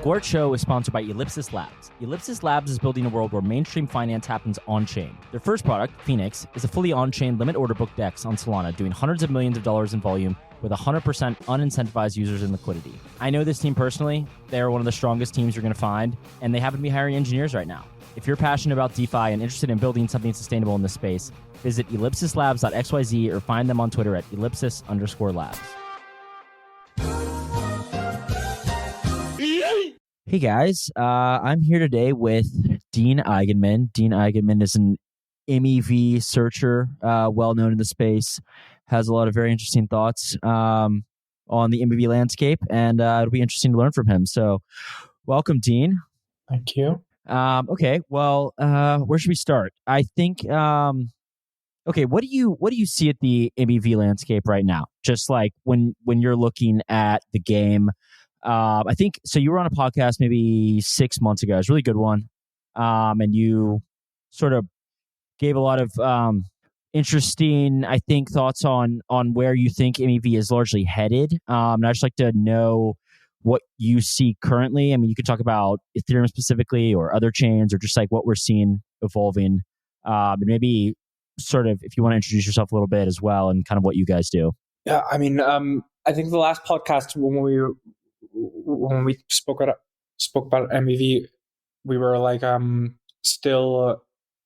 Gwart Show is sponsored by Ellipsis Labs. Ellipsis Labs is building a world where mainstream finance happens on-chain. Their first product, Phoenix, is a fully on-chain limit order book DEX on Solana, doing hundreds of millions of dollars in volume with 100% unincentivized users and liquidity. I know this team personally. They're one of the strongest teams you're going to find, and they happen to be hiring engineers right now. If you're passionate about DeFi and interested in building something sustainable in this space, visit ellipsislabs.xyz or find them on Twitter at ellipsis_labs. Hey guys, I'm here today with Dean Eigenmann. Dean Eigenmann is an MEV searcher, well known in the space, has a lot of very interesting thoughts on the MEV landscape, and it'll be interesting to learn from him. So, welcome, Dean. Thank you. Okay, well, where should we start? I think, okay, what do you see at the MEV landscape right now? Just like when you're looking at the game. I think so. You were on a podcast maybe 6 months ago. It was a really good one, and you sort of gave a lot of interesting, I think, thoughts on where you think MEV is largely headed. And I'd just like to know what you see currently. I mean, you could talk about Ethereum specifically, or other chains, or just like what we're seeing evolving. And maybe sort of if you want to introduce yourself a little bit as well, and kind of what you guys do. Yeah, I mean, I think the last podcast when we spoke about MEV, we were like still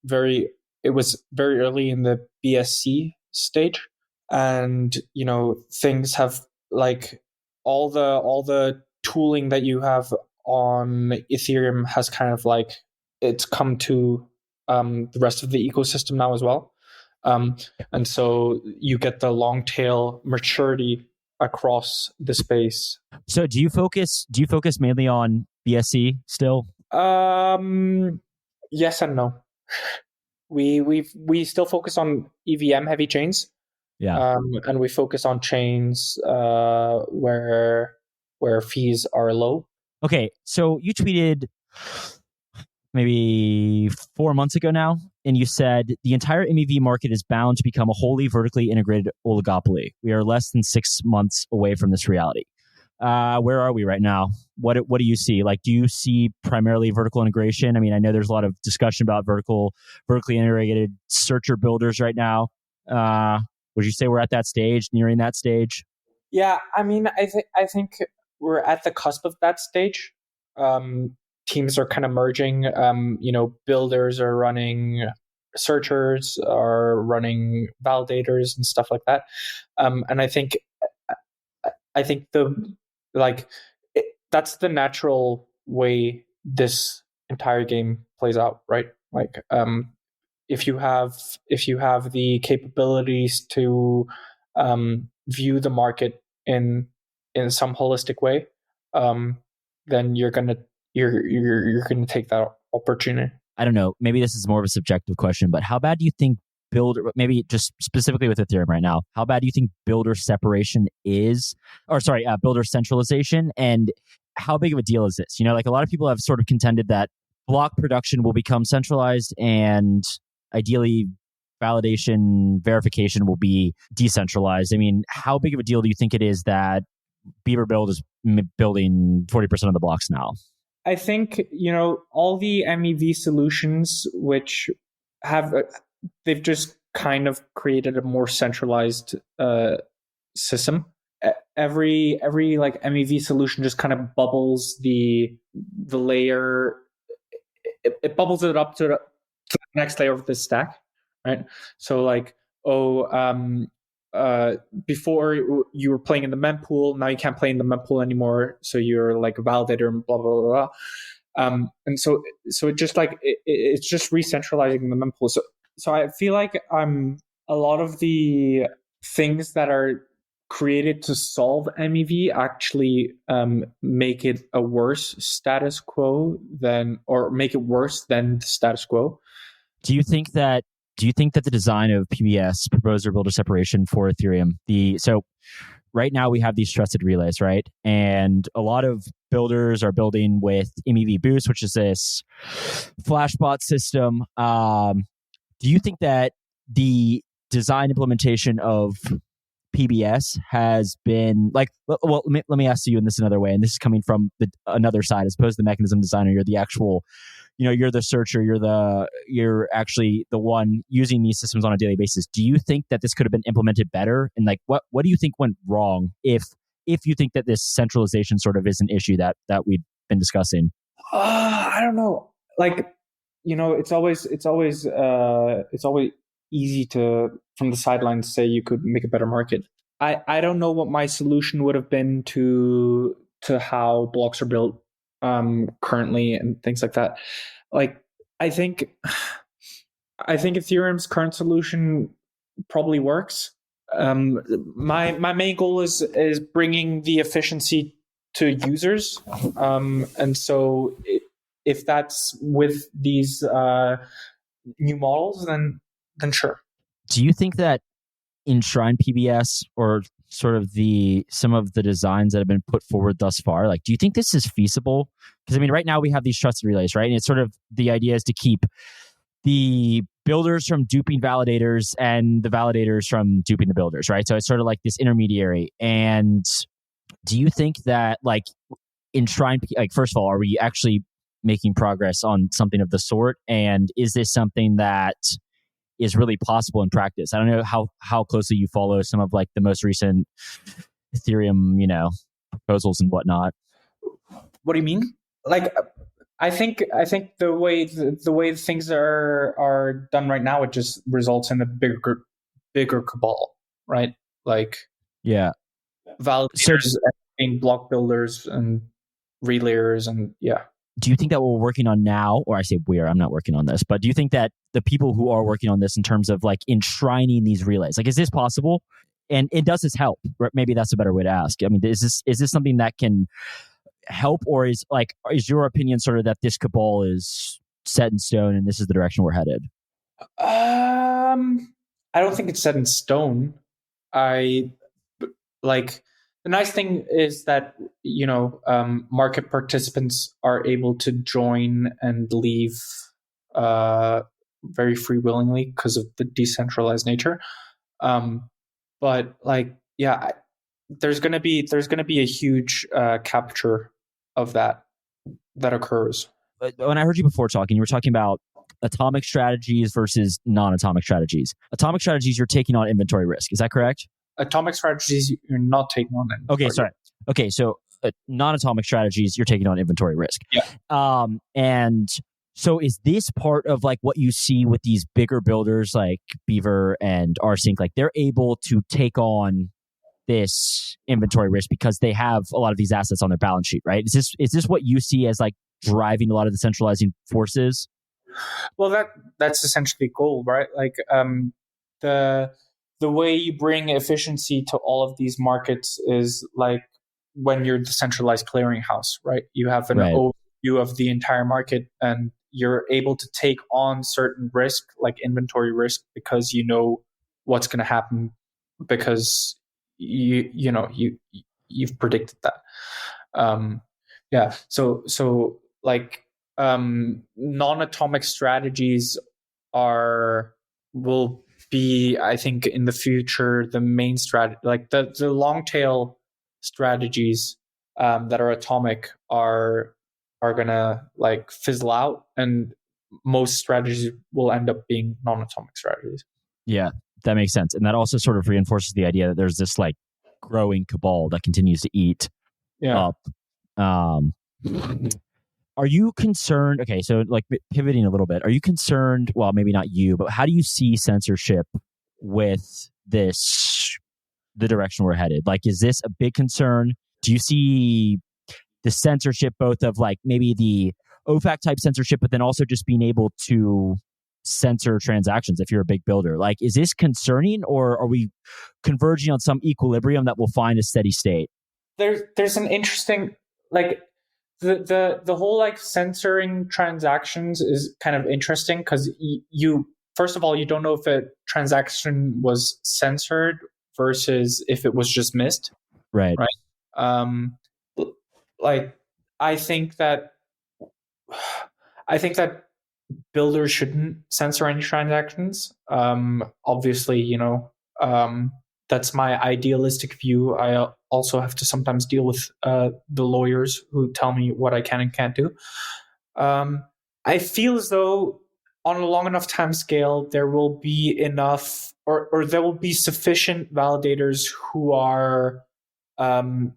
it was very early in the BSC stage, and things have like all the tooling that you have on Ethereum has kind of like it's come to the rest of the ecosystem now as well, and so you get the long tail maturity across the space. So do you focus mainly on BSC still? Yes and no. We still focus on EVM heavy chains. Yeah. And we focus on chains where fees are low. Okay, so you tweeted maybe 4 months ago now, and you said the entire MEV market is bound to become a wholly vertically integrated oligopoly. We are less than 6 months away from this reality. Where are we right now? What do you see? Like, do you see primarily vertical integration? I mean, I know there's a lot of discussion about vertically integrated searcher builders right now. Would you say we're at that stage, nearing that stage? Yeah, I mean, I think we're at the cusp of that stage. Teams are kind of merging. Builders are running, searchers are running validators and stuff like that. And I think that's the natural way this entire game plays out, right? Like, if you have the capabilities to view the market in some holistic way, then you're gonna take that opportunity. I don't know. Maybe this is more of a subjective question, but how bad do you think maybe just specifically with Ethereum right now, how bad do you think builder separation is, builder centralization, and how big of a deal is this? Like a lot of people have sort of contended that block production will become centralized and ideally validation, verification will be decentralized. I mean, how big of a deal do you think it is that Beaver Build is building 40% of the blocks now? I think, all the MEV solutions which they've just kind of created a more centralized system. Every like MEV solution just kind of bubbles the layer. It bubbles it up to the next layer of the stack, right? So like, before you were playing in the mempool, now you can't play in the mempool anymore. So you're like a validator and blah blah blah blah. And so it just like it's just re-centralizing the mempool. So I feel like a lot of the things that are created to solve MEV actually make it a worse status quo make it worse than the status quo. Do you think that the design of PBS, proposer builder separation for Ethereum, so right now we have these trusted relays, right? And a lot of builders are building with MEV Boost, which is this flashbot system. Do you think that the design implementation of PBS has been like, well, let me ask you in this another way, and this is coming from another side as opposed to the mechanism designer. You're the actual, you're the searcher. You're actually the one using these systems on a daily basis. Do you think that this could have been implemented better? And like, what do you think went wrong if you think that this centralization sort of is an issue that we've been discussing? I don't know. Like, it's always easy to, from the sidelines, say you could make a better market. I don't know what my solution would have been to how blocks are built currently and things like that. Like, I think Ethereum's current solution probably works. My main goal is bringing the efficiency to users, and so if that's with these new models, then sure. Do you think that Enshrined PBS or sort of some of the designs that have been put forward thus far, like, do you think this is feasible? Because I mean, right now we have these trusted relays, right? And it's sort of, the idea is to keep the builders from duping validators and the validators from duping the builders, right? So it's sort of like this intermediary. And do you think that, like, Enshrined, like, first of all, are we actually making progress on something of the sort? And is this something that is really possible in practice? I don't know how closely you follow some of like the most recent Ethereum, proposals and whatnot. What do you mean? Like, I think the way things are done right now, it just results in a bigger cabal, right? Like, yeah, validators and block builders and relayers, and yeah. Do you think that what we're working on now, or I say I'm not working on this, but do you think that the people who are working on this in terms of like enshrining these relays, like, is this possible? And does this help? Maybe that's a better way to ask. I mean, is this something that can help, or is your opinion sort of that this cabal is set in stone and this is the direction we're headed? I don't think it's set in stone. The nice thing is that, market participants are able to join and leave very free willingly because of the decentralized nature. But like, yeah, there's gonna be a huge capture of that occurs. When I heard you before talking, you were talking about atomic strategies versus non-atomic strategies. Atomic strategies, you're taking on inventory risk. Is that correct? Atomic strategies, you're not taking on inventory. Okay, sorry. Okay, so non-atomic strategies, you're taking on inventory risk. Yeah. And so is this part of like what you see with these bigger builders like Beaver and rsync? Like, they're able to take on this inventory risk because they have a lot of these assets on their balance sheet, right? Is this what you see as like driving a lot of the centralizing forces? Well, that's essentially the goal, right? Like, the way you bring efficiency to all of these markets is like when you're the centralized clearinghouse, right? You have an overview of the entire market, and you're able to take on certain risk, like inventory risk, because you know what's going to happen because you've predicted that. Yeah. So like, non-atomic strategies will be, I think, in the future, the main strategy. Like the long tail strategies that are atomic are gonna like fizzle out, and most strategies will end up being non-atomic strategies. Yeah, that makes sense, and that also sort of reinforces the idea that there's this like growing cabal that continues to eat up. Are you concerned? Okay, so like pivoting a little bit, are you concerned? Well, maybe not you, but how do you see censorship with the direction we're headed? Like, is this a big concern? Do you see the censorship both of like maybe the OFAC type censorship, but then also just being able to censor transactions if you're a big builder? Like, is this concerning, or are we converging on some equilibrium that will find a steady state? There's an interesting, like, the whole like censoring transactions is kind of interesting because you first of all, you don't know if a transaction was censored versus if it was just missed. Right. Like, I think that builders shouldn't censor any transactions. Obviously, that's my idealistic view. I also have to sometimes deal with the lawyers who tell me what I can and can't do. I feel as though on a long enough time scale, there will be enough, or there will be sufficient validators who are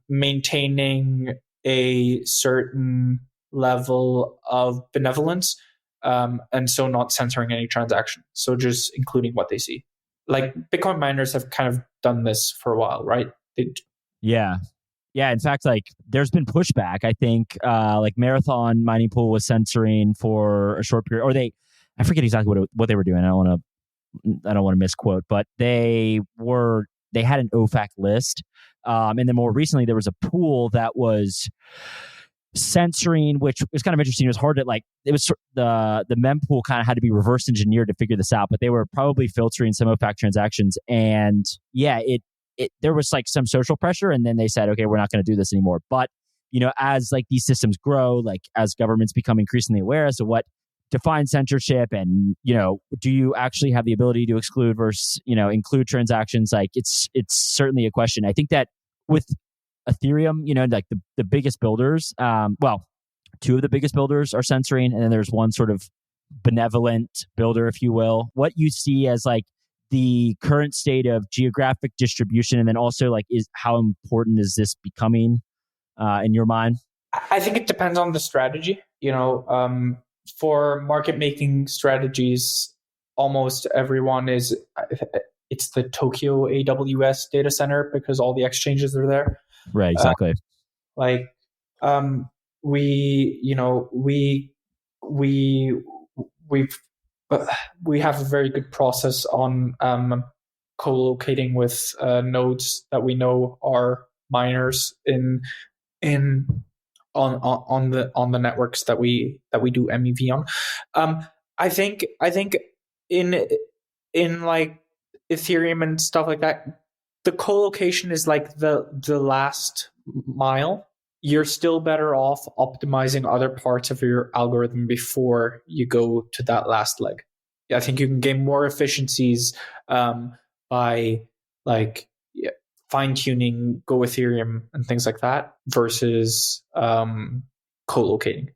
maintaining a certain level of benevolence, and so not censoring any transaction. So just including what they see. Like Bitcoin miners have kind of done this for a while, right? Yeah. In fact, like there's been pushback. I think like Marathon Mining Pool was censoring for a short period, or I forget exactly what they were doing. I don't want to misquote, but they had an OFAC list, and then more recently there was a pool that was censoring, which was kind of interesting. It was hard to it was the mempool kind of had to be reverse engineered to figure this out, but they were probably filtering some OFAC transactions, and there was like some social pressure, and then they said, okay, we're not going to do this anymore. But as like these systems grow, like as governments become increasingly aware as to what defines censorship, and do you actually have the ability to exclude versus include transactions, like it's certainly a question. I think that with Ethereum, like the biggest builders, two of the biggest builders are censoring, and then there's one sort of benevolent builder, if you will. What you see as like the current state of geographic distribution, and then also like is how important is this becoming in your mind? I think it depends on the strategy. For market making strategies, almost everyone it's the Tokyo AWS data center because all the exchanges are there. Right, exactly. We have a very good process on co-locating with nodes that we know are miners on the networks that we do MEV on. I think in like Ethereum and stuff like that, the co-location is like the last mile. You're still better off optimizing other parts of your algorithm before you go to that last leg. I think you can gain more efficiencies by fine-tuning Go Ethereum and things like that versus co-locating.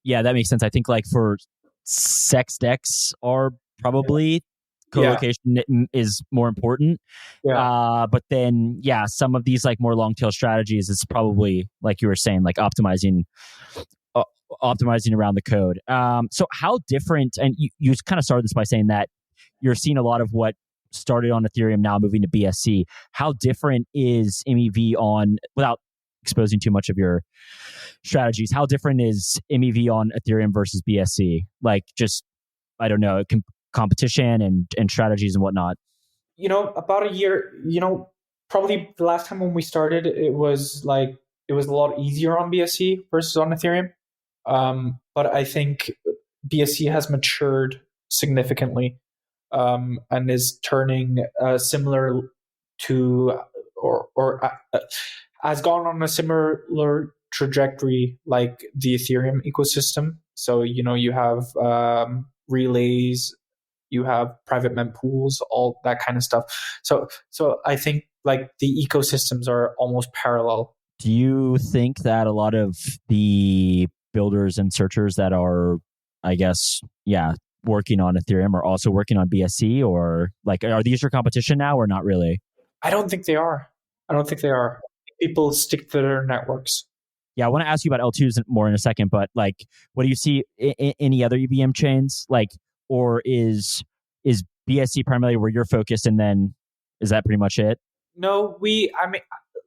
Yeah, that makes sense. I think like for sex decks are probably co-location is more important. But then some of these like more long tail strategies, it's probably like you were saying, like optimizing around the code. So how different, and you kind of started this by saying that you're seeing a lot of what started on Ethereum now moving to BSC. How different is MEV on, without exposing too much of your strategies, how different is MEV on Ethereum versus BSC? Like just, I don't know, competition and strategies and whatnot? About a year, probably the last time when we started, it was a lot easier on BSC versus on Ethereum. But I think BSC has matured significantly and is turning similar to or has gone on a similar trajectory like the Ethereum ecosystem. So you have relays, you have private mempools, all that kind of stuff. So I think like the ecosystems are almost parallel. Do you think that a lot of the builders and searchers that are, I guess, working on Ethereum are also working on BSC, or like, are these your competition now or not really? I don't think they are. People stick to their networks. Yeah, I want to ask you about L2s more in a second, but like, what do you see in any other EVM chains? Like, or is BSC primarily where you're focused, and then is that pretty much it? No,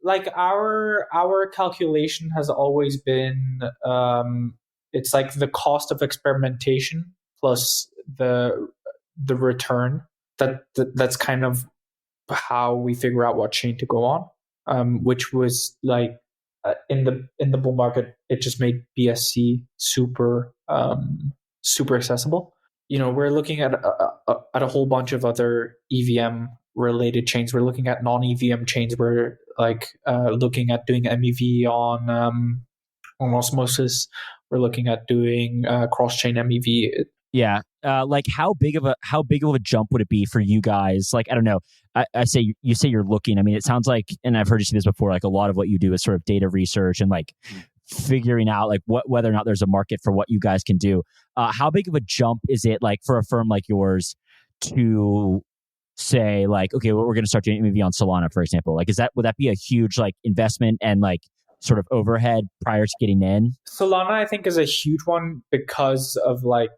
like our calculation has always been it's like the cost of experimentation plus the return. That's kind of how we figure out what chain to go on, which was like in the bull market, it just made BSC super accessible. We're looking at a whole bunch of other EVM related chains. We're looking at non-EVM chains. We're like looking at doing MEV on osmosis. We're looking at doing cross-chain MEV. Yeah. Like how big of a jump would it be for you guys? Like, I don't know. I say you say you're looking. I mean, it sounds like, and I've heard you say this before, like a lot of what you do is sort of data research and like figuring out like whether or not there's a market for what you guys can do. How big of a jump is it like for a firm like yours to say like, okay, well, we're going to start doing MEV on Solana, for example? Like, would that be a huge like investment and like sort of overhead prior to getting in? Solana, I think, is a huge one because of like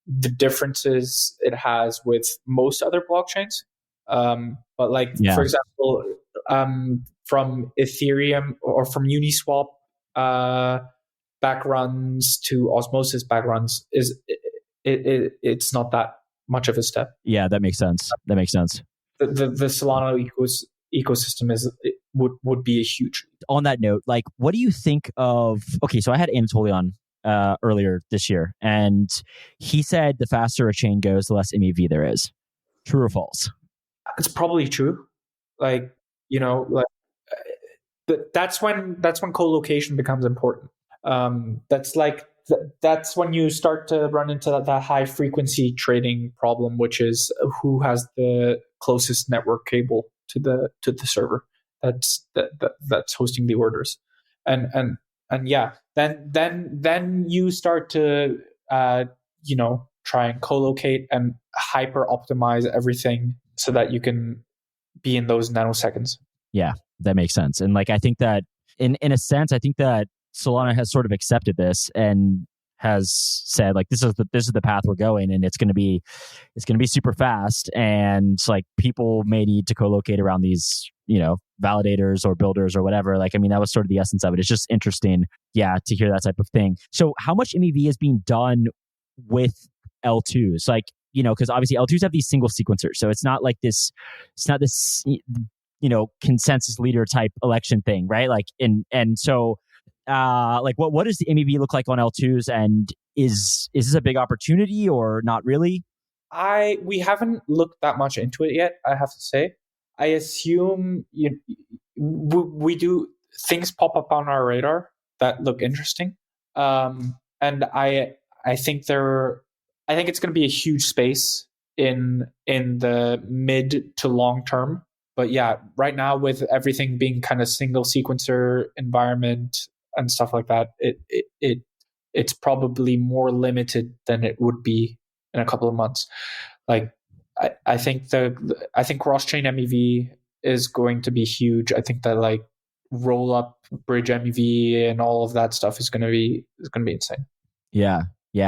the differences it has with most other blockchains. But like, for example, from Ethereum or from Uniswap backruns to Osmosis backruns, it's not that much of a step. Yeah, that makes sense. The Solana ecosystem would be a huge. On that note, like, what do you think of? Okay, so I had Anatoly on earlier this year, and he said the faster a chain goes, the less MEV there is. True or false? It's probably true. Like, that's when co-location becomes important. That's when you start to run into that high frequency trading problem, which is who has the closest network cable to the server that's hosting the orders, and yeah, then you start to try and co-locate and hyper optimize everything so that you can be in those nanoseconds. Yeah, that makes sense. And like, I think that in a sense, I think that Solana has sort of accepted this and has said like, this is the path we're going, and it's going to be super fast. And like, people may need to co-locate around these, validators or builders or whatever. Like, I mean, that was sort of the essence of it. It's just interesting, to hear that type of thing. So how much MEV is being done with L2s? Like, because obviously L2s have these single sequencers. So it's not this consensus leader type election thing, right? Like, and so like what does the MEV look like on L2s, and is this a big opportunity or not really? We haven't looked that much into it yet, I have to say. I assume we do things pop up on our radar that look interesting, and I think it's going to be a huge space in the mid to long term. But yeah, right now with everything being kind of single sequencer environment and stuff like that, it's probably more limited than it would be in a couple of months. Like, I think cross-chain MEV is going to be huge. I think that like roll-up bridge MEV and all of that stuff is going to be insane. Yeah.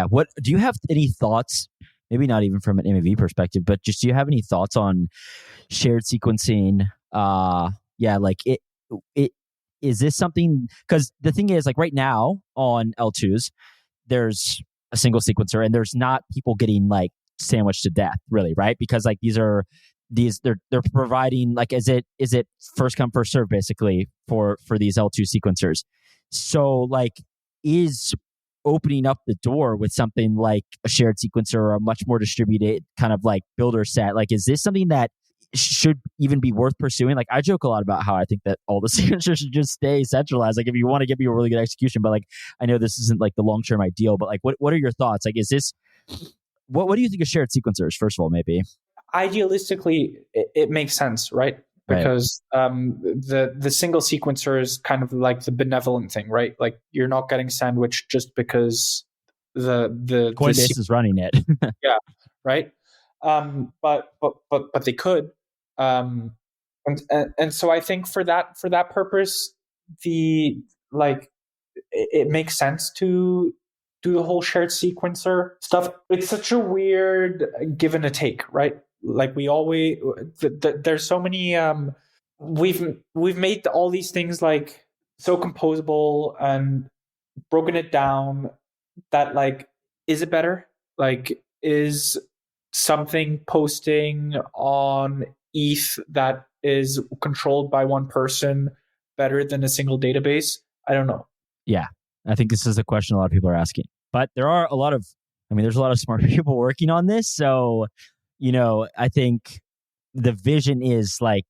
What do you have any thoughts? Maybe not even from an MEV perspective, but just do you have any thoughts on shared sequencing? Like it is this something? Because the thing is, like right now on L2s, there's a single sequencer, and there's not people getting like sandwiched to death, really, right? Because like they're providing like, is it first come first serve basically for these L2 sequencers? So like, is opening up the door with something like a shared sequencer or a much more distributed kind of like builder set, like, is this something that should even be worth pursuing? Like, I joke a lot about how I think that all the sequencers should just stay centralized. Like, if you want to give me a really good execution, but like, I know this isn't like the long-term ideal, but like, what are your thoughts? Like, is this, what do you think of shared sequencers, first of all, maybe? Idealistically, it makes sense, right? Because the single sequencer is kind of like the benevolent thing, right? Like, you're not getting sandwiched just because the Coinbase is running it. Yeah, right. But they could, and so I think for that purpose, it makes sense to do the whole shared sequencer stuff. It's such a weird give and a take, right? Like, we always there's so many we've made all these things like so composable and broken it down that like, is it better? Like, is something posting on ETH that is controlled by one person better than a single database? I don't know. Yeah, I think this is a question a lot of people are asking, but there's a lot of smart people working on this. So, I think the vision is like,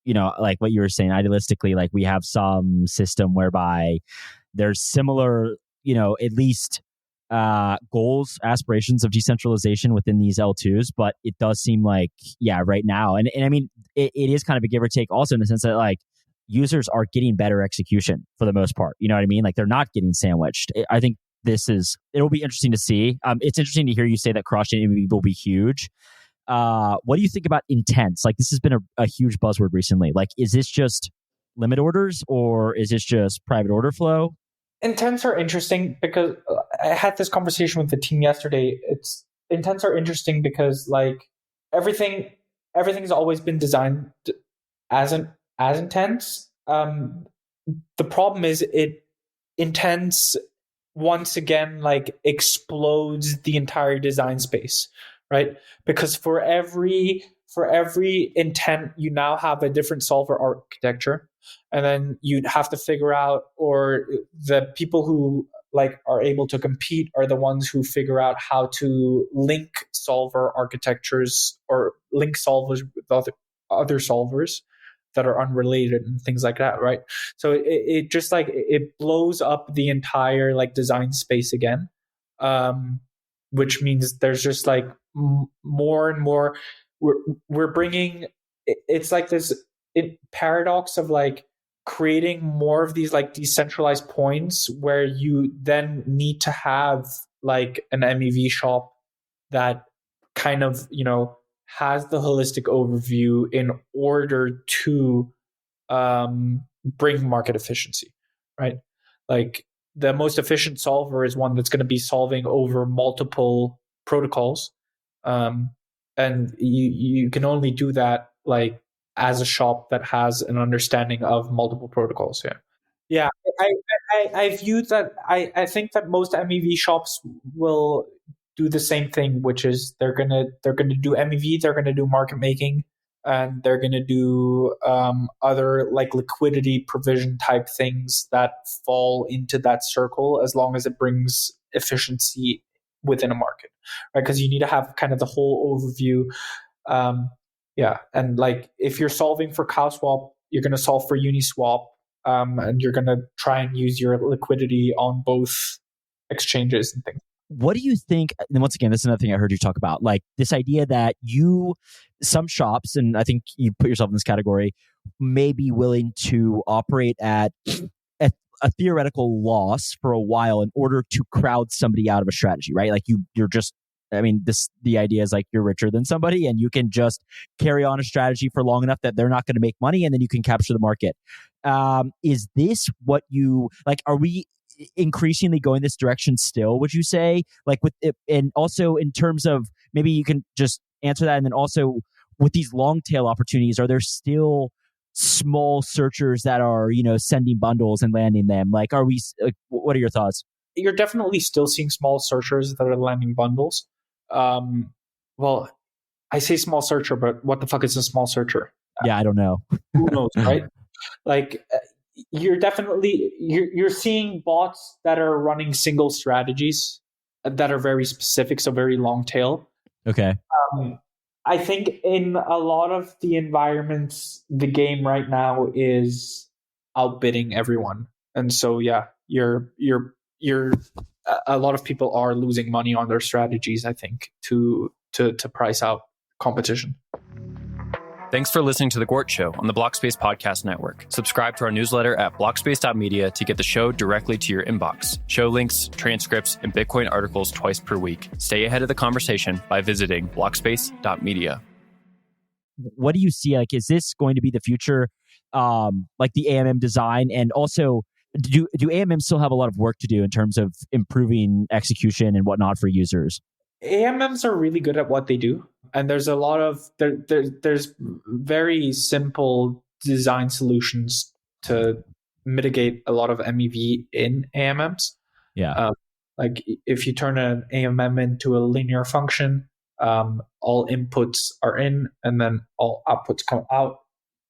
like what you were saying, idealistically, like we have some system whereby there's similar, at least goals, aspirations of decentralization within these L2s, but it does seem like, right now. And I mean, it is kind of a give or take also in the sense that like users are getting better execution for the most part. You know what I mean? Like they're not getting sandwiched. I think it'll be interesting to see. It's interesting to hear you say that cross-chain MEV will be huge. What do you think about intents? Like this has been a huge buzzword recently. Like, is this just limit orders or is this just private order flow? Intents are interesting because I had this conversation with the team yesterday. Intents are interesting because like everything's always been designed as intents. The problem is intents once again like explodes the entire design space, right? Because for every intent, you now have a different solver architecture, and then you'd have to figure out, or the people who like are able to compete are the ones who figure out how to link solver architectures or link solvers with other solvers that are unrelated and things like that, right? So it just like it blows up the entire like design space again, which means there's just like more and more. We're bringing. It's like this paradox of like creating more of these like decentralized points where you then need to have like an MEV shop that kind of has the holistic overview in order to bring market efficiency, right? Like the most efficient solver is one that's going to be solving over multiple protocols, and you can only do that like as a shop that has an understanding of multiple protocols. Yeah. I view that. I think that most MEV shops will do the same thing, which is they're gonna do MEV, they're gonna do market making, and they're gonna do other like liquidity provision type things that fall into that circle as long as it brings efficiency within a market, right? Because you need to have kind of the whole overview. And like if you're solving for CowSwap, you're going to solve for Uniswap, and you're going to try and use your liquidity on both exchanges and things. What do you think? And once again, this is another thing I heard you talk about, like this idea that some shops, and I think you put yourself in this category, may be willing to operate at a theoretical loss for a while in order to crowd somebody out of a strategy, right? Like you're just, I mean, the idea is like you're richer than somebody and you can just carry on a strategy for long enough that they're not going to make money and then you can capture the market. Is this what you like? Are we increasingly going this direction still, would you say? Like with it, and also in terms of, maybe you can just answer that, and then also with these long tail opportunities, are there still small searchers that are sending bundles and landing them? Like, are we what are your thoughts? You're definitely still seeing small searchers that are landing bundles. Well, I say small searcher, but what the fuck is a small searcher? Yeah, I don't know. Who knows, right? Like you're seeing bots that are running single strategies that are very specific, so very long tail. Okay. I think in a lot of the environments, the game right now is outbidding everyone, and so you're a lot of people are losing money on their strategies, I think, to price out competition. Thanks for listening to The Gwart Show on the Blockspace Podcast Network. Subscribe to our newsletter at blockspace.media to get the show directly to your inbox. Show links, transcripts, and Bitcoin articles twice per week. Stay ahead of the conversation by visiting blockspace.media. What do you see? Like, is this going to be the future, like the AMM design? And also, do AMM still have a lot of work to do in terms of improving execution and whatnot for users? AMMs are really good at what they do, and there's a lot of there's very simple design solutions to mitigate a lot of MEV in AMMs. Yeah, like if you turn an AMM into a linear function, all inputs are in, and then all outputs come out,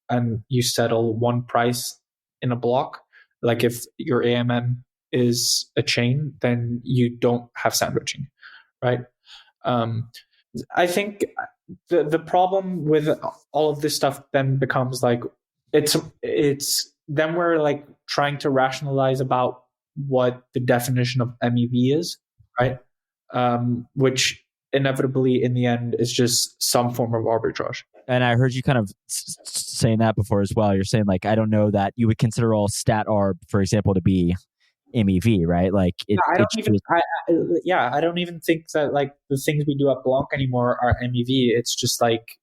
and you settle one price in a block. Like if your AMM is a chain, then you don't have sandwiching, right? I think the problem with all of this stuff then becomes like it's then we're like trying to rationalize about what the definition of MEV is. right? Which inevitably in the end is just some form of arbitrage. And I heard you kind of saying that before as well. You're saying like, I don't know that you would consider all stat arb, for example, to be MEV, right? Like I don't even think that like the things we do at Blanc anymore are MEV. It's just like,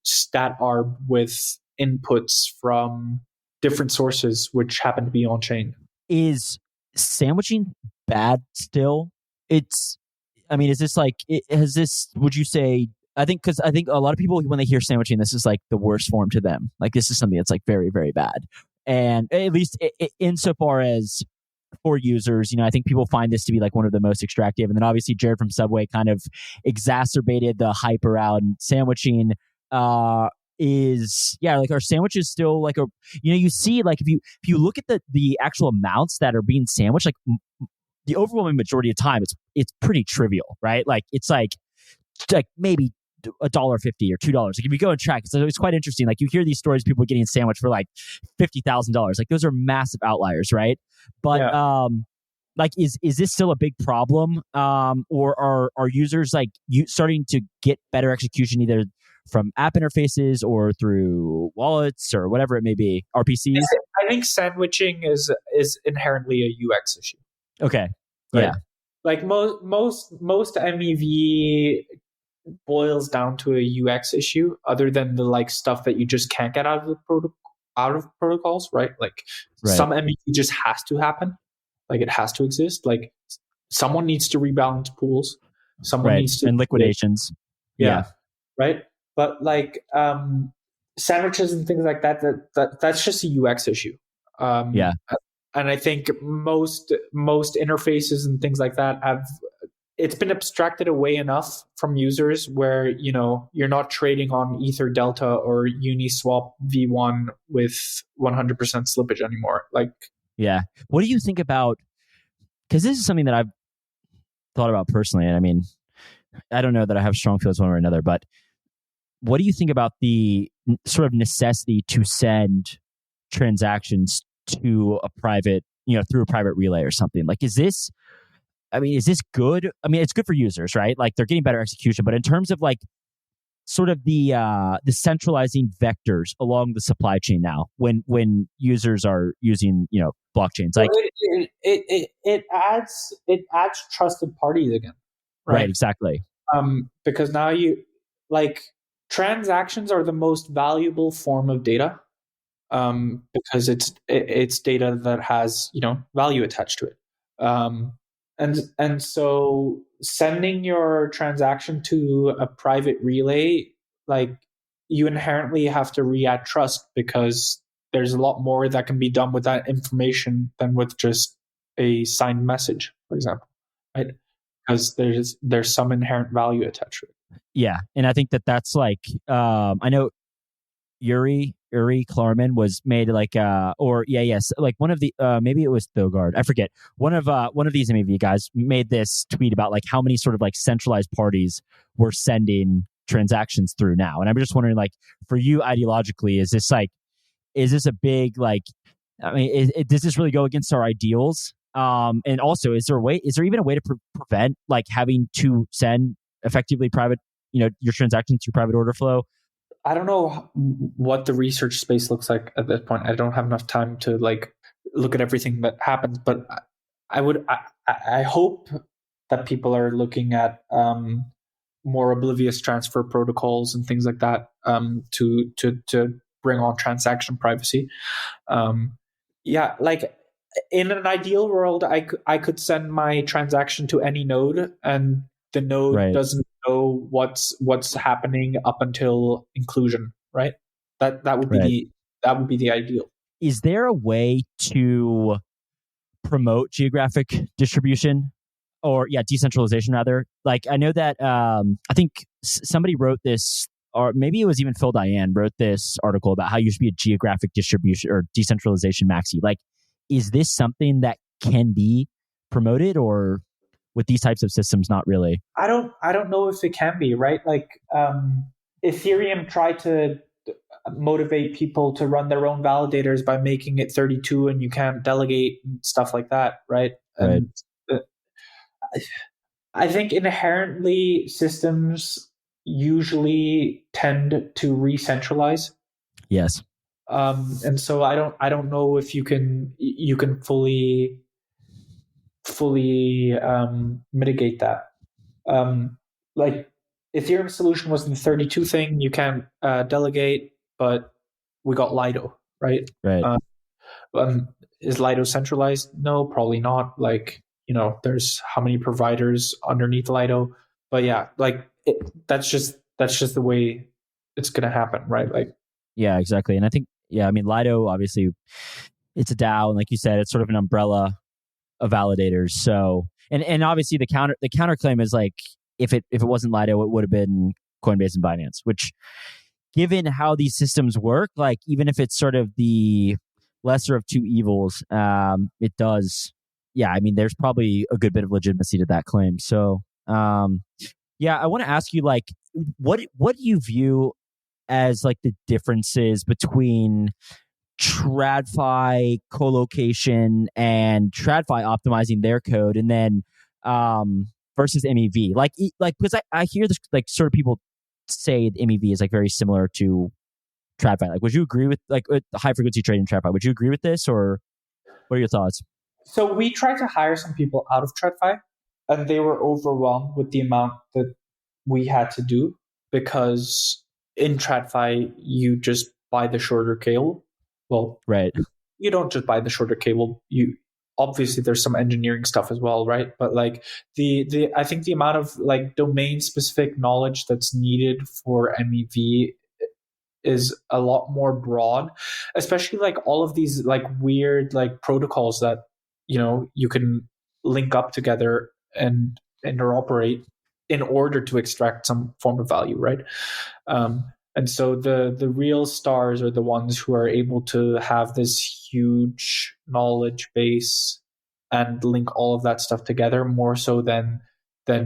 stat arb with inputs from different sources which happen to be on chain. Is sandwiching bad still? Is this like, would you say, because I think a lot of people, when they hear sandwiching, this is like the worst form to them. Like this is something that's like very, very bad. And at least insofar as for users, I think people find this to be like one of the most extractive. And then obviously Jared from Subway kind of exacerbated the hype around sandwiching. Are sandwiches still like you see like if you look at the actual amounts that are being sandwiched, like the overwhelming majority of time, it's pretty trivial, right? Like it's like maybe $1.50 or $2. Like if you go and track, so it's quite interesting. Like you hear these stories, people getting sandwiched for like $50,000. Like those are massive outliers, right? But like is this still a big problem? Or are users like starting to get better execution either from app interfaces or through wallets or whatever it may be, RPCs? I think sandwiching is inherently a UX issue. Okay. Right? Yeah. Like most MEV boils down to a UX issue, other than the like stuff that you just can't get out of protocols, right? Like some MEV just has to happen, like it has to exist. Like someone needs to rebalance pools, someone needs to and liquidations, right. But like sandwiches and things like that's just a UX issue. And I think most interfaces and things like that it's been abstracted away enough from users where, you're not trading on Ether Delta or Uniswap V1 with 100% slippage anymore. Like, yeah. What do you think about, because this is something that I've thought about personally. And I don't know that I have strong feelings one way or another, but what do you think about the sort of necessity to send transactions to a private, through a private relay or something? Like, is this good? It's good for users, right? Like they're getting better execution, but in terms of like sort of the centralizing vectors along the supply chain now, when users are using, blockchains, like it adds trusted parties again, right? Exactly. Because now transactions are the most valuable form of data, because it's data that has value attached to it. And so sending your transaction to a private relay, like you inherently have to re-add trust, because there's a lot more that can be done with that information than with just a signed message, for example, right? Because there's some inherent value attached to it. Yeah, and I think that's like I know Uri Klarman was made like like one of the maybe it was Thogard, I forget, one of these MEV guys made this tweet about like how many sort of like centralized parties were sending transactions through now. And I'm just wondering, like, for you ideologically, is this a big, like, does this really go against our ideals? And also, is there even a way to prevent like having to send effectively private, your transactions through private order flow? I don't know what the research space looks like at this point. I don't have enough time to like look at everything that happens, but I hope that people are looking at more oblivious transfer protocols and things like that to bring on transaction privacy. Like in an ideal world, I could send my transaction to any node, and the node doesn't know what's happening up until inclusion, right? That would be the ideal. Is there a way to promote geographic distribution, or decentralization rather? Like I know that I think somebody wrote this, or maybe it was even Phil Diane wrote this article about how you should be a geographic distribution or decentralization maxi. Like, is this something that can be promoted, or with these types of systems, not really? I don't know if it can be, right? Like Ethereum tried to motivate people to run their own validators by making it 32 and you can't delegate and stuff like that, right? And I think inherently systems usually tend to re-centralize. Yes. And so I don't know if you can fully mitigate that. Like Ethereum solution was the 32 thing. You can delegate, but we got Lido, right? Right. Is Lido centralized? No, probably not. Like, there's how many providers underneath Lido, but yeah, like that's just the way it's gonna happen, right? Like, yeah, exactly. And I think, I mean, Lido, obviously, it's a DAO, and like you said, it's sort of an umbrella of validators. So, and obviously the counterclaim is like, if it wasn't Lido, it would have been Coinbase and Binance, which, given how these systems work, like even if it's sort of the lesser of two evils, it does. Yeah, I mean, there's probably a good bit of legitimacy to that claim. So, yeah, I want to ask you, like, what do you view as like the differences between TradFi colocation and TradFi optimizing their code, and then versus MEV? Like because I hear this, like, sort of people say MEV is like very similar to TradFi. Like, would you agree with, like, high frequency trading TradFi? Would you agree with this, or what are your thoughts? So we tried to hire some people out of TradFi, and they were overwhelmed with the amount that we had to do, because in TradFi you just buy the shorter cable. Well, right. You don't just buy the shorter cable. You obviously, there's some engineering stuff as well, right? But like the I think the amount of like domain specific knowledge that's needed for MEV is a lot more broad, especially like all of these like weird like protocols that you can link up together and interoperate in order to extract some form of value, right? And so the real stars are the ones who are able to have this huge knowledge base and link all of that stuff together, more so than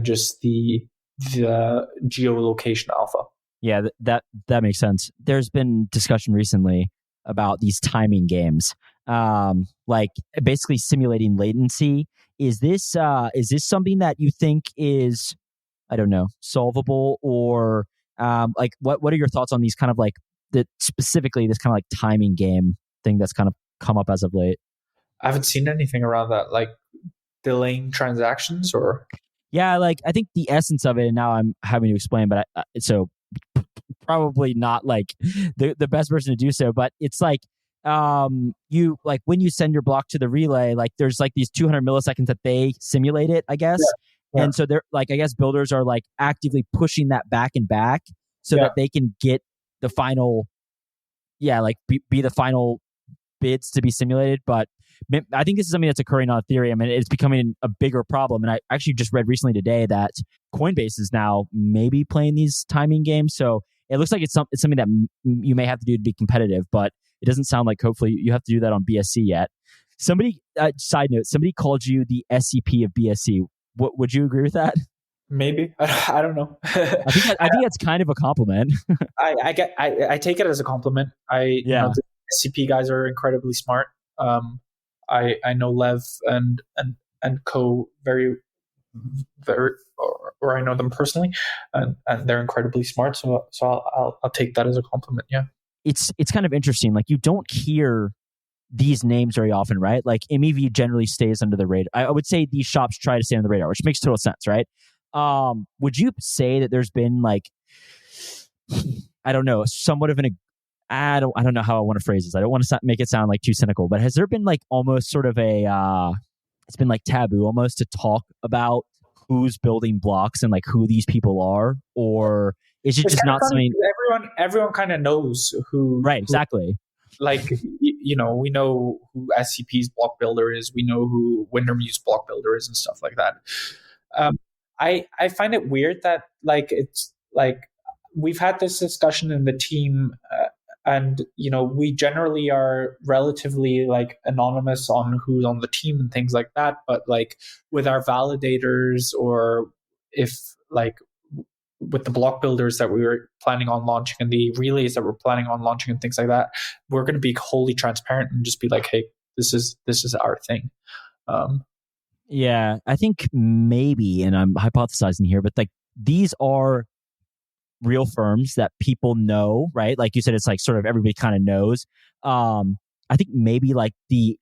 just the geolocation alpha. Yeah, that makes sense. There's been discussion recently about these timing games, like basically simulating latency. Is this something that you think is, I don't know, solvable, or like what are your thoughts on these kind of like specifically this kind of like timing game thing that's kind of come up as of late? I haven't seen anything around that, like delaying transactions, or yeah, like I think the essence of it, and now I'm having to explain, but so probably not like the best person to do so, but it's like you, like when you send your block to the relay, like there's like these 200 milliseconds that they simulate it, I guess. Yeah. And so they're like, I guess builders are like actively pushing that back and back so that they can get the final, like be the final bids to be simulated. But I think this is something that's occurring on Ethereum, and it's becoming a bigger problem. And I actually just read recently today that Coinbase is now maybe playing these timing games. So it looks like it's something that you may have to do to be competitive, but it doesn't sound like hopefully you have to do that on BSC yet. Somebody, side note, somebody called you the SEP of BSC. What, would you agree with that? Maybe. I don't know. I think that's kind of a compliment. I take it as a compliment. The SCP guys are incredibly smart. I know Lev and Co very, or I know them personally, and they're incredibly smart. So I'll take that as a compliment. Yeah. It's kind of interesting. Like, you don't hear these names very often, right? Like MEV generally stays under the radar. I would say these shops try to stay under the radar, which makes total sense, right? Would you say that there's been like, I don't know, somewhat of I don't know how I want to phrase this. I don't want to make it sound like too cynical, but has there been like almost sort of it's been like taboo almost to talk about who's building blocks and like who these people are, or is it just not something everyone kind of knows who? Right, exactly. Like, we know who SCP's block builder is. We know who Wintermute's block builder is and stuff like that. I find it weird that like it's like we've had this discussion in the team, and we generally are relatively like anonymous on who's on the team and things like that. But like with our validators, or if like with the block builders that we were planning on launching and the relays that we're planning on launching and things like that, we're going to be wholly transparent and just be like, hey, this is our thing. Yeah, I think maybe, and I'm hypothesizing here, but like these are real firms that people know, right? Like you said, it's like sort of everybody kind of knows. I think maybe like the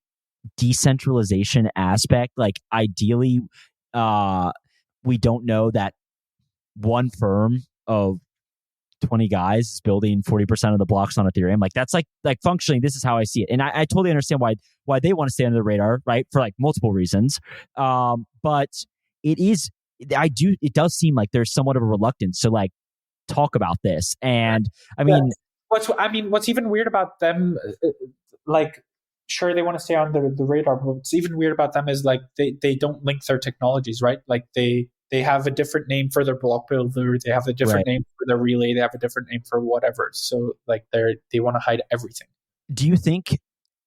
decentralization aspect, like ideally, we don't know that one firm of 20 guys is building 40% of the blocks on Ethereum. Like that's like functionally, this is how I see it. And I totally understand why they want to stay under the radar, right? For like multiple reasons. But it does seem like there's somewhat of a reluctance to like talk about this. And I mean, what's even weird about them, like, sure, they want to stay on the radar, but what's even weird about them is like they don't link their technologies, right? Like they have a different name for their block builder, they have a different name for their relay, they have a different name for whatever. So like they want to hide everything. Do you think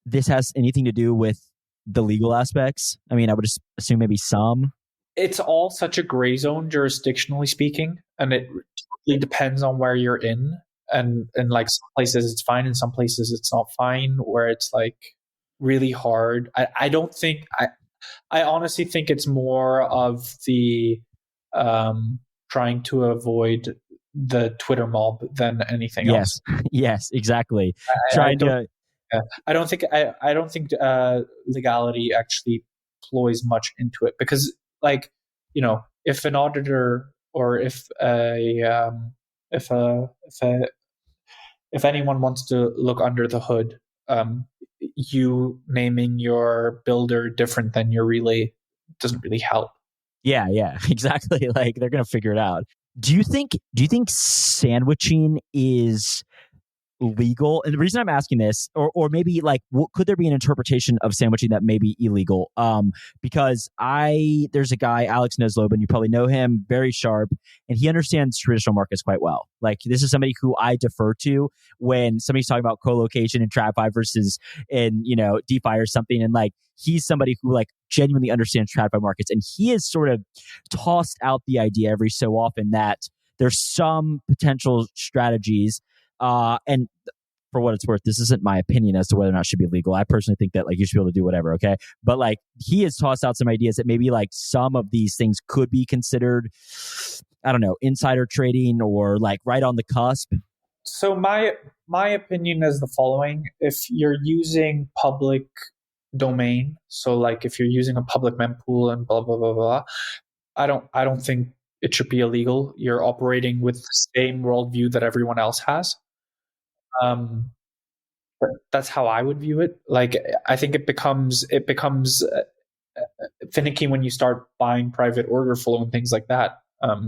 this has anything to do with the legal aspects? I mean, I would just assume maybe some. It's all such a gray zone jurisdictionally speaking, and it really depends on where you're in. And like some places it's fine, and some places it's not fine, where it's like really hard. I don't think I honestly think it's more of the trying to avoid the Twitter mob than anything else. Yes, exactly. I don't think legality actually ploys much into it, because like, you know, if an auditor or if anyone wants to look under the hood, you naming your builder different than your relay doesn't really help. Yeah, exactly. Like they're gonna figure it out. Do you think sandwiching is legal? And the reason I'm asking this, or maybe like, could there be an interpretation of sandwiching that may be illegal? Because there's a guy, Alex Neslobin, you probably know him, very sharp, and he understands traditional markets quite well. Like this is somebody who I defer to when somebody's talking about co-location and TradFi versus in DeFi or something, and like he's somebody who like genuinely understands TradFi markets, and he has sort of tossed out the idea every so often that there's some potential strategies. And for what it's worth, this isn't my opinion as to whether or not it should be legal. I personally think that like you should be able to do whatever, okay? But like he has tossed out some ideas that maybe like some of these things could be considered, I don't know, insider trading or like right on the cusp. So my opinion is the following: if you're using public domain, so like if you're using a public mempool and blah blah blah blah, I don't think it should be illegal. You're operating with the same worldview that everyone else has. That's how I would view it. Like, I think it becomes finicky when you start buying private order flow and things like that.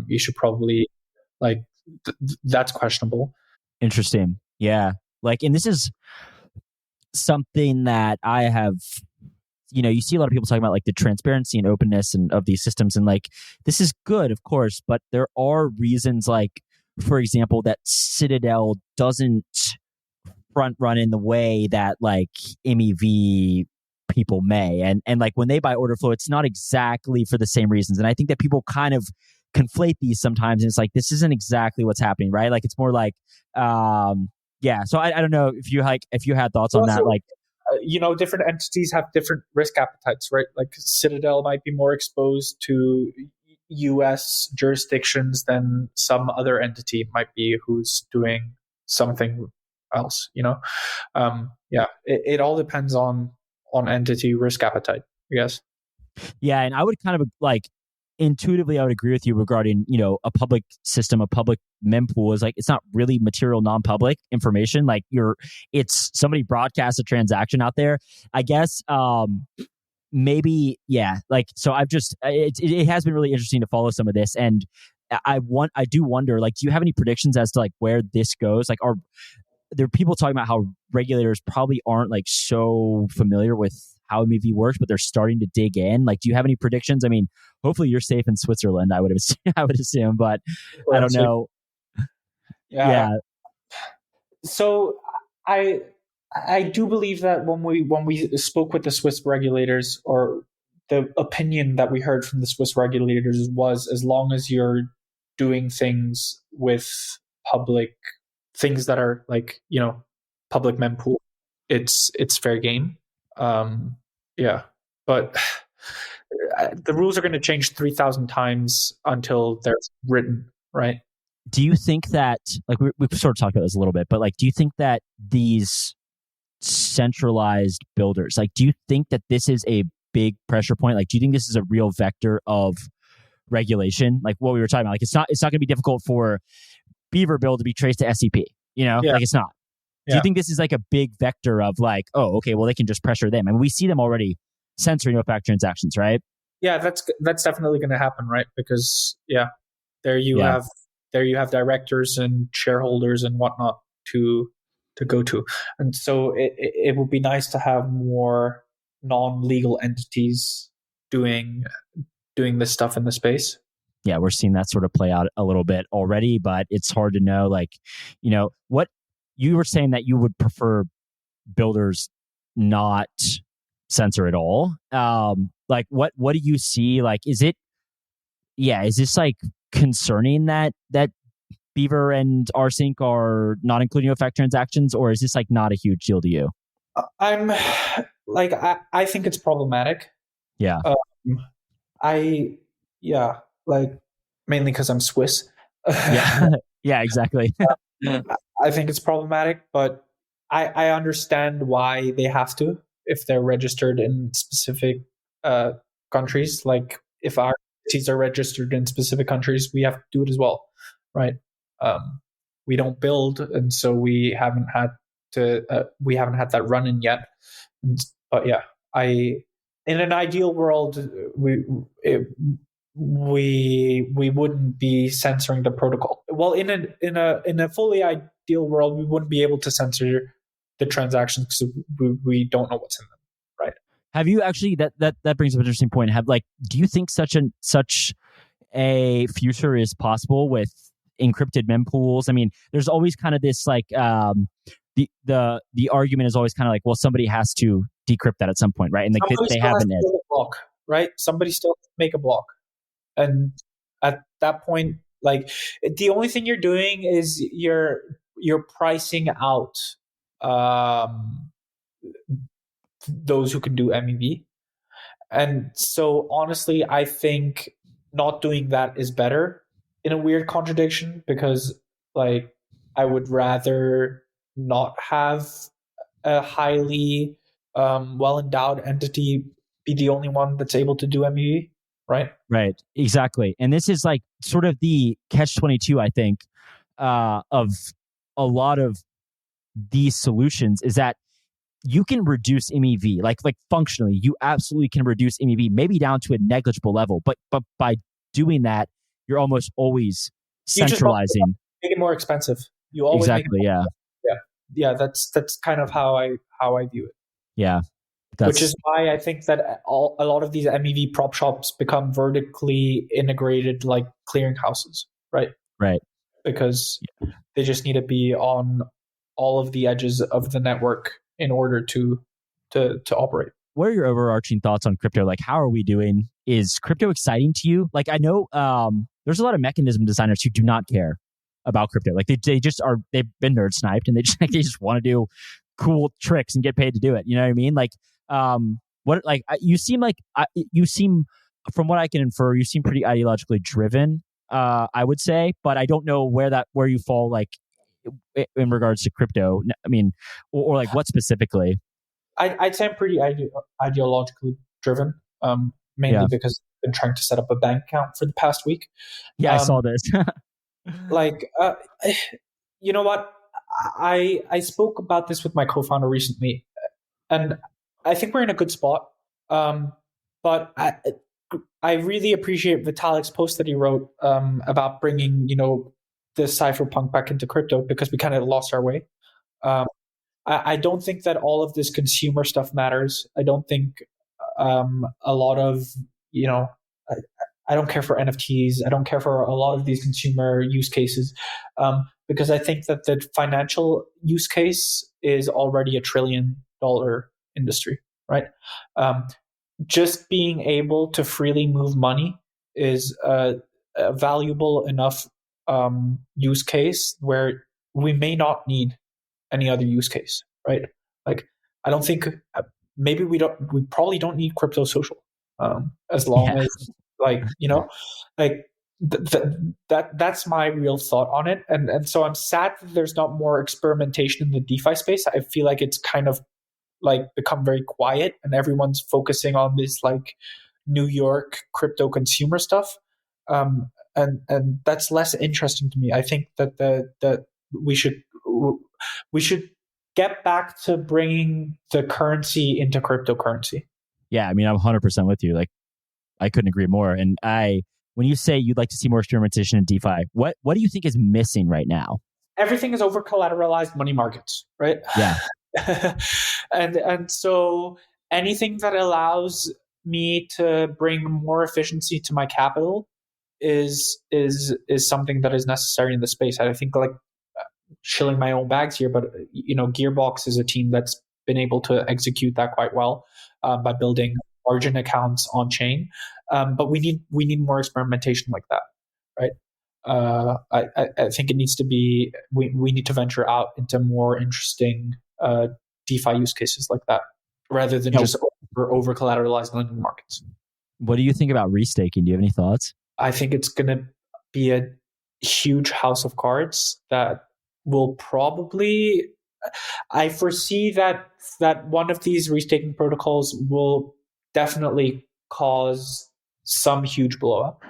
You should probably like that's questionable. Interesting. Yeah. Like, and this is something that I have, you see a lot of people talking about like the transparency and openness and of these systems, and like this is good, of course, but there are reasons, like for example, that Citadel doesn't front run in the way that like MEV people may, and like when they buy order flow, it's not exactly for the same reasons. And I think that people kind of conflate these sometimes, and it's like this isn't exactly what's happening, right? Like it's more like yeah. So I don't know if you had thoughts on that, like. Different entities have different risk appetites, right? Like Citadel might be more exposed to US jurisdictions than some other entity might be who's doing something else, it all depends on entity risk appetite, I guess. Yeah, and I would kind of like intuitively I would agree with you regarding, a public system, a public mempool is like it's not really material non-public information. Like it's somebody broadcasts a transaction out there. I guess maybe, yeah. Like so I've just it has been really interesting to follow some of this, and I do wonder, like, do you have any predictions as to like where this goes? Like, are there are people talking about how regulators probably aren't like so familiar with how MEV works, but they're starting to dig in. Like, do you have any predictions? I mean, hopefully you're safe in Switzerland, I would assume, but I don't know. Yeah. So I do believe that when we spoke with the Swiss regulators, or the opinion that we heard from the Swiss regulators was, as long as you're doing things with public things that are like, public mempool, it's fair game. Yeah, but the rules are going to change 3,000 times until they're written, right? Do you think that, like, we've sort of talked about this a little bit, but like, do you think that these centralized builders, like, do you think that this is a big pressure point? Like, do you think this is a real vector of regulation? Like what we were talking about, like, it's not going to be difficult for Beaver Build to be traced to SEP, like it's not. Do you think this is like a big vector of like, oh, okay, well, they can just pressure them? I mean, we see them already censoring OFAC transactions, right? Yeah, that's definitely going to happen, right? Because there you have directors and shareholders and whatnot to go to, and so it would be nice to have more non-legal entities doing this stuff in the space. Yeah, we're seeing that sort of play out a little bit already, but it's hard to know. Like, what you were saying that you would prefer builders not censor at all. Like, what do you see? Like, is this like concerning that Beaver and rsync are not including OFAC transactions, or is this like not a huge deal to you? I'm like, I think it's problematic. Yeah. Like, mainly because I'm Swiss. Yeah. Yeah, exactly. I think it's problematic, but I understand why they have to if they're registered in specific countries. Like, if our entities are registered in specific countries, we have to do it as well, right? We don't build, and so we haven't had that run in yet. But yeah, in an ideal world, we wouldn't be censoring the protocol. Well, in a fully ideal world, we wouldn't be able to censor the transactions because we don't know what's in them, right? Have you actually, that brings up an interesting point. Do you think such a future is possible with encrypted mempools? I mean, there's always kind of this like the argument is always kind of like, well, somebody has to decrypt that at some point, right? And like they haven't yet. Block, right? Somebody still has to make a block. And at that point, like, the only thing you're doing is you're pricing out those who can do MEV. And so honestly, I think not doing that is better, in a weird contradiction, because like I would rather not have a highly well-endowed entity be the only one that's able to do MEV. Right, exactly. And this is like sort of the catch-22, I think, of a lot of these solutions, is that you can reduce MEV, like functionally, you absolutely can reduce MEV, maybe down to a negligible level, but by doing that, you're almost always centralizing. Make it more expensive. You always exactly, yeah. That's kind of how I view it. Yeah. Which is why I think that a lot of these MEV prop shops become vertically integrated, like clearinghouses, right? Right. Because they just need to be on all of the edges of the network in order to operate. What are your overarching thoughts on crypto? Like, how are we doing? Is crypto exciting to you? Like, I know there's a lot of mechanism designers who do not care about crypto. Like, they've been nerd sniped, and they just want to do cool tricks and get paid to do it. You know what I mean? Like, you seem from what I can infer, you seem pretty ideologically driven, I would say, but I don't know where you fall, like, in regards to crypto. I mean, or like what specifically? I'd say I'm pretty ideologically driven, mainly because I've been trying to set up a bank account for the past week. Yeah, I saw this. You know what? I spoke about this with my co-founder recently, and I think we're in a good spot. But I really appreciate Vitalik's post that he wrote about bringing, the cypherpunk back into crypto, because we kind of lost our way. I don't think that all of this consumer stuff matters. I don't think a lot of, I don't care for NFTs. I don't care for a lot of these consumer use cases, because I think that the financial use case is already $1 trillion industry, right? Just being able to freely move money is a valuable enough use case where we may not need any other use case, right? Like, I don't think, maybe we probably don't need crypto social, As long Yeah. as that's my real thought on it. And so I'm sad that there's not more experimentation in the DeFi space. I feel like it's kind of become very quiet, and everyone's focusing on this New York crypto consumer stuff. And that's less interesting to me. I think that we should get back to bringing the currency into cryptocurrency. Yeah, I mean, I'm 100% with you. I couldn't agree more. And when you say you'd like to see more experimentation in DeFi, what do you think is missing right now? Everything is over collateralized money markets, right? Yeah. and so anything that allows me to bring more efficiency to my capital is something that is necessary in the space. I think shilling my own bags here, but Gearbox is a team that's been able to execute that quite well by building margin accounts on chain. But we need more experimentation like that, right? I think it needs to be we need to venture out into more interesting DeFi use cases like that, rather than just over collateralized lending markets. What do you think about restaking? Do you have any thoughts? I think it's going to be a huge house of cards that will probably. I foresee that one of these restaking protocols will definitely cause some huge blow up.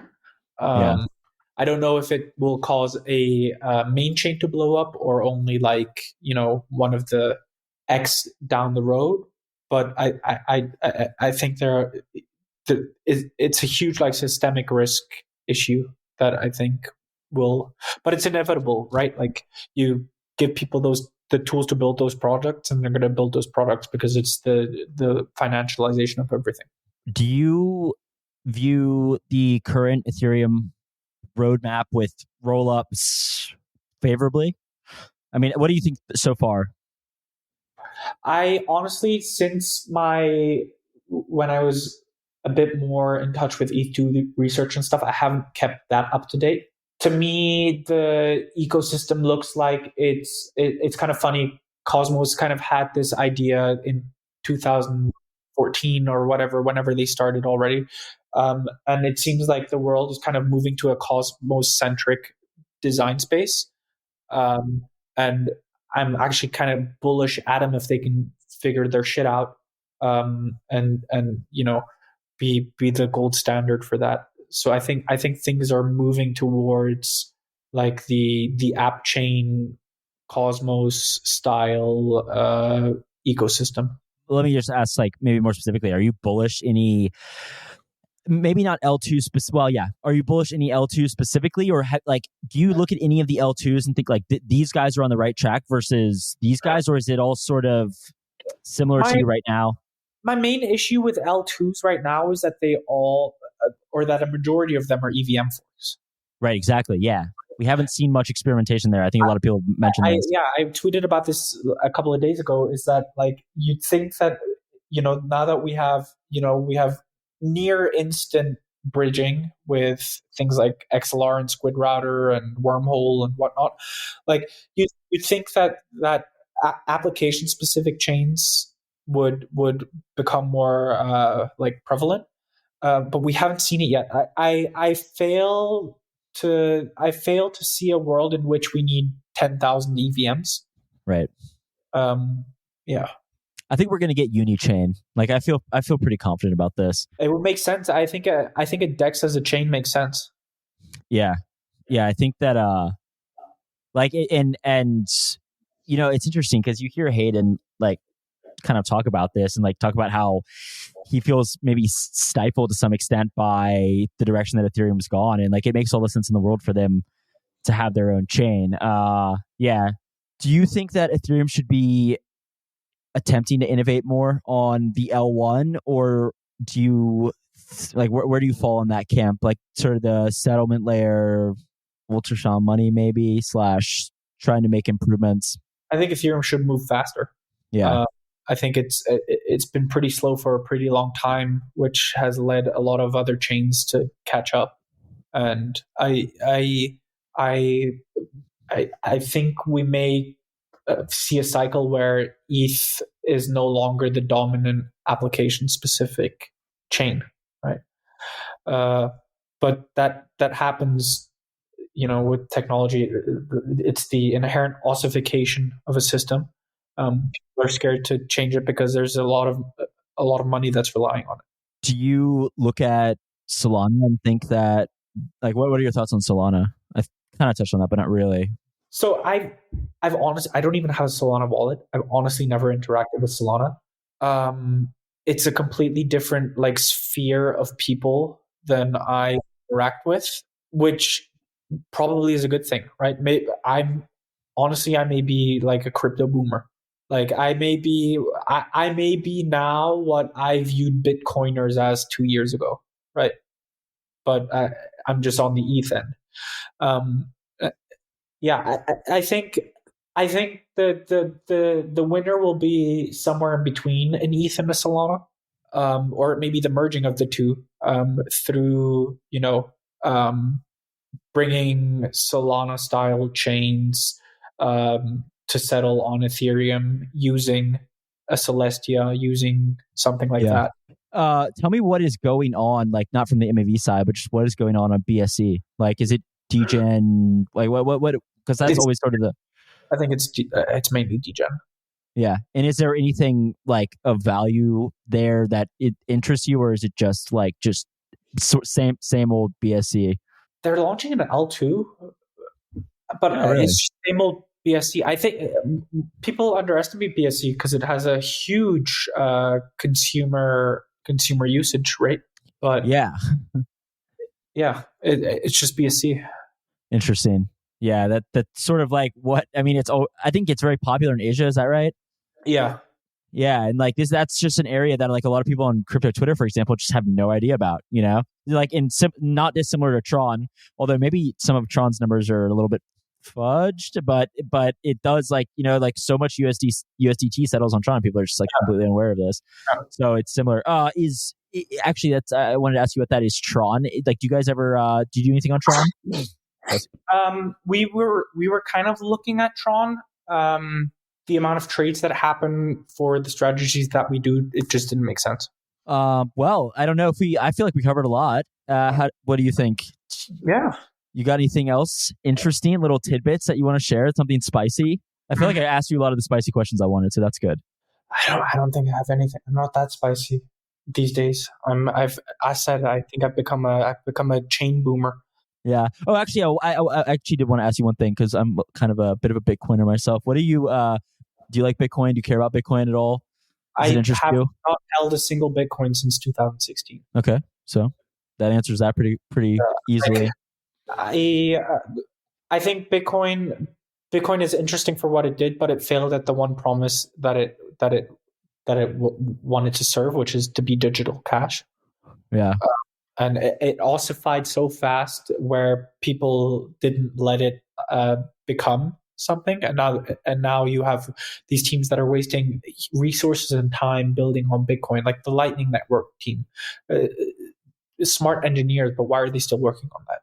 I don't know if it will cause a main chain to blow up or only one of the X down the road, but I think it's a huge systemic risk issue that I think will, but it's inevitable, right? You give people the tools to build those products, and they're going to build those products because it's the financialization of everything. Do you view the current Ethereum roadmap with Rollups favorably? I mean, what do you think so far? I honestly, when I was a bit more in touch with ETH2 research and stuff, I haven't kept that up to date. To me, the ecosystem looks like it's kind of funny. Cosmos kind of had this idea in 2014 or whatever, whenever they started already. And it seems like the world is kind of moving to a Cosmos-centric design space. And I'm actually kind of bullish at them if they can figure their shit out, and be the gold standard for that. So I think things are moving towards the app chain Cosmos style ecosystem. Let me just ask, maybe more specifically, are you bullish any? Maybe not L2 specific. Well, yeah. Are you bullish any L2 specifically, or do you look at any of the L2s and think these guys are on the right track versus these guys, or is it all sort of similar to you right now? My main issue with L2s right now is that they all, or that a majority of them, are EVM forks. Right. Exactly. Yeah. We haven't seen much experimentation there. I think a lot of people mentioned this. I tweeted about this a couple of days ago. Is that you'd think that now that we have near instant bridging with things like XLR and Squid Router and Wormhole and whatnot, you'd think that application specific chains would become more prevalent, but we haven't seen it yet. I fail to see a world in which we need 10,000 EVMs. Right. Yeah. I think we're going to get Unichain. I feel pretty confident about this. It would make sense. I think a DEX as a chain makes sense. Yeah. I think that it's interesting because you hear Hayden kind of talk about this and talk about how he feels maybe stifled to some extent by the direction that Ethereum's gone, and it makes all the sense in the world for them to have their own chain. Yeah. Do you think that Ethereum should be attempting to innovate more on the L1, or do you where do you fall in that camp? Sort of the settlement layer, ultrasound money maybe / trying to make improvements. I think Ethereum should move faster. Yeah. I think it's been pretty slow for a pretty long time, which has led a lot of other chains to catch up. And I think we may see a cycle where ETH is no longer the dominant application specific chain. right? But that happens, with technology. It's the inherent ossification of a system. People are scared to change it because there's a lot of money that's relying on it. Do you look at Solana and think that, like, what are your thoughts on Solana? I kind of touched on that, but not really. So I don't even have a Solana wallet. I've honestly never interacted with Solana. It's a completely different sphere of people than I interact with, which probably is a good thing, right? I may be like a crypto boomer. Like I may be now what I viewed Bitcoiners as 2 years ago, right? But I'm just on the ETH end. I think the winner will be somewhere in between an ETH and a Solana, or maybe the merging of the two, through bringing Solana style chains to settle on Ethereum using a Celestia, using something like that. Tell me what is going on, like not from the MEV side, but just what is going on BSC? Like, is it degen? Like what? Because that's always sort of the. I think it's mainly degen. Yeah, and is there anything like of value there that it interests you, or is it just same old BSC? They're launching an L2, but it's same old BSC. I think people underestimate BSC because it has a huge consumer usage rate. But it's just BSC. Interesting. Yeah, that's sort of like what I mean. I think it's very popular in Asia. Is that right? Yeah. Yeah, and that's just an area that like a lot of people on crypto Twitter, for example, just have no idea about. Like not dissimilar to Tron, although maybe some of Tron's numbers are a little bit fudged, but it does so much USDT settles on Tron. People are just completely unaware of this. So it's similar. Actually, that's I wanted to ask you what that is. Tron. Like, do you guys ever do you do anything on Tron? We were kind of looking at Tron. The amount of trades that happen for the strategies that we do, it just didn't make sense. Well, I don't know I feel like we covered a lot. What do you think? Yeah. You got anything else interesting, little tidbits that you want to share? Something spicy? I feel like I asked you a lot of the spicy questions I wanted, so that's good. I don't think I have anything. I'm not that spicy these days. I think I've become a chain boomer. Yeah. Oh, actually, I actually did want to ask you one thing because I'm kind of a bit of a Bitcoiner myself. What do you do you like Bitcoin? Do you care about Bitcoin at all? I have not held a single Bitcoin since 2016. Okay, so that answers that pretty easily. I think Bitcoin is interesting for what it did, but it failed at the one promise that it wanted to serve, which is to be digital cash. Yeah. And it ossified so fast where people didn't let it become something, and now you have these teams that are wasting resources and time building on Bitcoin, like the Lightning Network team. Smart engineers, but why are they still working on that?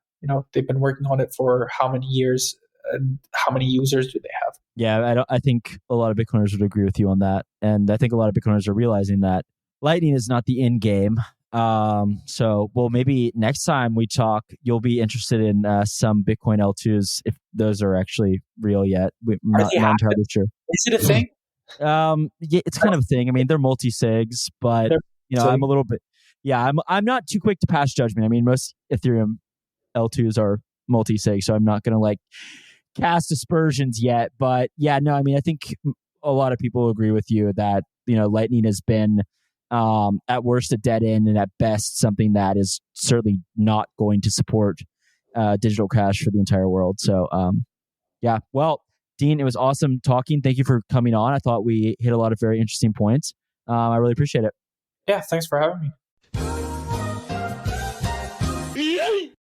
They've been working on it for how many years, and how many users do they have? Yeah, I think a lot of Bitcoiners would agree with you on that, and I think a lot of Bitcoiners are realizing that Lightning is not the end game. So, maybe next time we talk, you'll be interested in some Bitcoin L2s if those are actually real yet. We're not entirely sure. Is it a thing? Yeah, it's kind of a thing. I mean, they're multi-sigs, but I'm a little bit. Yeah, I'm not too quick to pass judgment. I mean, most Ethereum L2s are multi-sig, so I'm not going to cast aspersions yet. But yeah, no, I mean, I think a lot of people agree with you that Lightning has been at worst a dead end, and at best something that is certainly not going to support digital cash for the entire world. So yeah, well, Dean, it was awesome talking. Thank you for coming on. I thought we hit a lot of very interesting points. I really appreciate it. Yeah, thanks for having me.